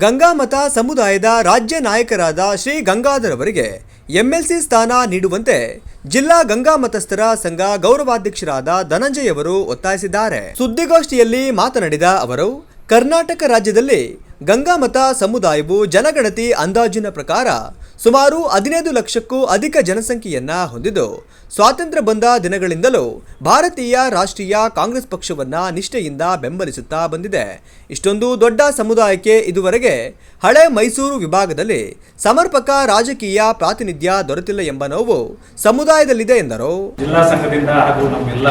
ಗಂಗಾಮತ ಸಮುದಾಯದ ರಾಜ್ಯ ನಾಯಕರಾದ ಶ್ರೀ ಗಂಗಾಧರ್ ಅವರಿಗೆ ಎಂಎಲ್ಸಿ ಸ್ಥಾನ ನೀಡುವಂತೆ ಜಿಲ್ಲಾ ಗಂಗಾಮತಸ್ಥರ ಸಂಘ ಗೌರವಾಧ್ಯಕ್ಷರಾದ ಧನಂಜಯ್ ಅವರು ಒತ್ತಾಯಿಸಿದ್ದಾರೆ. ಸುದ್ದಿಗೋಷ್ಠಿಯಲ್ಲಿ ಮಾತನಾಡಿದ ಅವರು, ಕರ್ನಾಟಕ ರಾಜ್ಯದಲ್ಲಿ ಗಂಗಾಮತ ಸಮುದಾಯವು ಜನಗಣತಿ ಅಂದಾಜಿನ ಪ್ರಕಾರ ಸುಮಾರು 15 ಲಕ್ಷಕ್ಕೂ ಅಧಿಕ ಜನಸಂಖ್ಯೆಯನ್ನ ಹೊಂದಿದ್ದು, ಸ್ವಾತಂತ್ರ್ಯ ಬಂದ ದಿನಗಳಿಂದಲೂ ಭಾರತೀಯ ರಾಷ್ಟ್ರೀಯ ಕಾಂಗ್ರೆಸ್ ಪಕ್ಷವನ್ನ ನಿಷ್ಠೆಯಿಂದ ಬೆಂಬಲಿಸುತ್ತಾ ಬಂದಿದೆ. ಇಷ್ಟೊಂದು ದೊಡ್ಡ ಸಮುದಾಯಕ್ಕೆ ಇದುವರೆಗೆ ಹಳೆ ಮೈಸೂರು ವಿಭಾಗದಲ್ಲಿ ಸಮರ್ಪಕ ರಾಜಕೀಯ ಪ್ರಾತಿನಿಧ್ಯ ದೊರೆತಿಲ್ಲ ಎಂಬ ನೋವು ಸಮುದಾಯದಲ್ಲಿದೆ ಎಂದರು. ಜಿಲ್ಲಾ ಸಂಘದಿಂದ ಹಾಗೂ ನಮ್ಮೆಲ್ಲ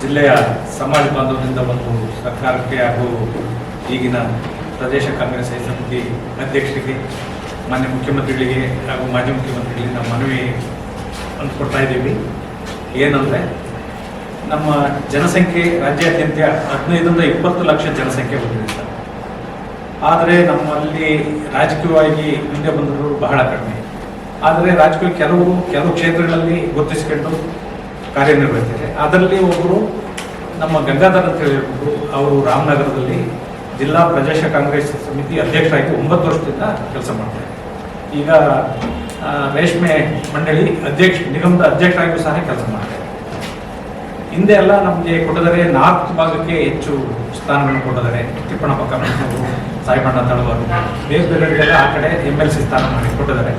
ಜಿಲ್ಲೆಯ ಸಮಾಜ ಬಾಂಧವರಿಂದ ಒಂದು ಸರ್ಕಾರಕ್ಕೆ ಹಾಗೂ ಈಗಿನ ಪ್ರದೇಶ ಕಾಂಗ್ರೆಸ್ ಸಮಿತಿ ಅಧ್ಯಕ್ಷರಿಗೆ, ಮಾನ್ಯ ಮುಖ್ಯಮಂತ್ರಿಗಳಿಗೆ ಹಾಗೂ ಮಾಜಿ ಮುಖ್ಯಮಂತ್ರಿಗಳಿಗೆ ನಾವು ಮನವಿ ಕೊಡ್ತಾ ಇದ್ದೀವಿ. ಏನಂದರೆ, ನಮ್ಮ ಜನಸಂಖ್ಯೆ ರಾಜ್ಯಾದ್ಯಂತ 15ರಿಂದ 20 ಲಕ್ಷ ಜನಸಂಖ್ಯೆ ಹೊಂದಿದೆ ಸರ್. ಆದರೆ ನಮ್ಮಲ್ಲಿ ರಾಜಕೀಯವಾಗಿ ಮುಂದೆ ಬಂದರು ಬಹಳ ಕಡಿಮೆ. ಆದರೆ ರಾಜಕೀಯ ಕೆಲವು ಕ್ಷೇತ್ರಗಳಲ್ಲಿ ಗುರುತಿಸಿಕೊಂಡು ಕಾರ್ಯನಿರ್ವಹಿಸಿದ್ದಾರೆ. ಅದರಲ್ಲಿ ಒಬ್ಬರು ನಮ್ಮ ಗಂಗಾಧರ್ ಅಂತ ಹೇಳಿರ್ಬೋದು. ಅವರು ರಾಮನಗರದಲ್ಲಿ ಜಿಲ್ಲಾ ಪ್ರದೇಶ ಕಾಂಗ್ರೆಸ್ ಸಮಿತಿ ಅಧ್ಯಕ್ಷರಾಗಿ 9 ವರ್ಷದಿಂದ ಕೆಲಸ ಮಾಡ್ತಾರೆ. ಈಗ ರೇಷ್ಮೆ ಮಂಡಳಿ ನಿಗಮದ ಅಧ್ಯಕ್ಷರಾಗಿಯೂ ಸಹ ಕೆಲಸ ಮಾಡ್ತಾರೆ. ಹಿಂದೆ ಎಲ್ಲ ನಮಗೆ ಕೊಟ್ಟಿದ್ದಾರೆ, ನಾರ್ತ್ ಭಾಗಕ್ಕೆ ಹೆಚ್ಚು ಸ್ಥಾನಗಳನ್ನು ಕೊಟ್ಟಿದ್ದಾರೆ. ತಿಪ್ಪಣ್ಣ ಪಕ್ಕನವರು, ಸಾಯಿಬಣ್ಣ ತಳವಾರು, ಬೇರೆಯವರಿಗೆಲ್ಲ ಆ ಕಡೆ MLC ಸ್ಥಾನ ಮಾಡಿ ಕೊಟ್ಟಿದ್ದಾರೆ.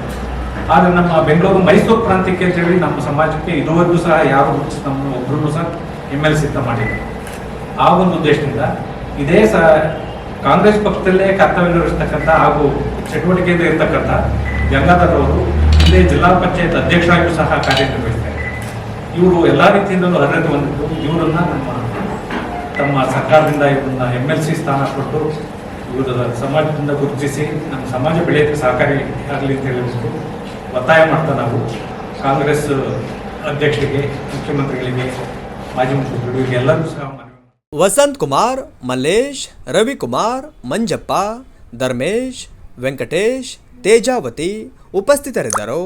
ಆದರೆ ನಮ್ಮ ಬೆಂಗಳೂರು ಮೈಸೂರು ಪ್ರಾಂತ್ಯಕ್ಕೆ ಅಂತೇಳಿ ನಮ್ಮ ಸಮಾಜಕ್ಕೆ ಇದುವರೆಗೂ ಸಹ ಯಾರು ನಮ್ಮ ಒಬ್ಬರೂ ಸಹ MLC ಮಾಡಿಲ್ಲ. ಆ ಒಂದು ಉದ್ದೇಶದಿಂದ ಇದೇ ಕಾಂಗ್ರೆಸ್ ಪಕ್ಷದಲ್ಲೇ ಕರ್ತವ್ಯ ನಿರ್ವಹಿಸ್ತಕ್ಕಂಥ ಹಾಗೂ ಚಟುವಟಿಕೆಯಿಂದ ಇರ್ತಕ್ಕಂಥ ಗಂಗಾಧರ್ ಅವರು ಇಲ್ಲೇ ಜಿಲ್ಲಾ ಪಂಚಾಯತ್ ಅಧ್ಯಕ್ಷರಾಗಿಯೂ ಸಹ ಕಾರ್ಯನಿರ್ವಹಿಸ್ತಾರೆ. ಇವರು ಎಲ್ಲ ರೀತಿಯಿಂದಲೂ ಅರ್ಹತೆ ಹೊಂದಿದ್ದು, ಇವರನ್ನ ತಮ್ಮ ಸರ್ಕಾರದಿಂದ ಇವರನ್ನ MLC ಸ್ಥಾನ ಕೊಟ್ಟು ಇವರ ಸಮಾಜದಿಂದ ಗುರುತಿಸಿ ನಮ್ಮ ಸಮಾಜ ಬೆಳೆಯೋಕ್ಕೆ ಸಹಕಾರಿ ಆಗಲಿ ಅಂತ ಹೇಳಿಬಿಟ್ಟು ಒತ್ತಾಯ ಮಾಡ್ತಾ ನಾವು ಕಾಂಗ್ರೆಸ್ ಅಧ್ಯಕ್ಷರಿಗೆ, ಮುಖ್ಯಮಂತ್ರಿಗಳಿಗೆ, ಮಾಜಿ ಮುಖ್ಯಮಂತ್ರಿಗಳಿಗೆ ಎಲ್ಲರೂ ಸಹ ವಸಂತ್ ಕುಮಾರ್, ಮಲ್ಲೇಶ್, ರವಿಕುಮಾರ್, ಮಂಜಪ್ಪ, ಧರ್ಮೇಶ್, ವೆಂಕಟೇಶ್, ತೇಜಾವತಿ ಉಪಸ್ಥಿತರಿದ್ದರು.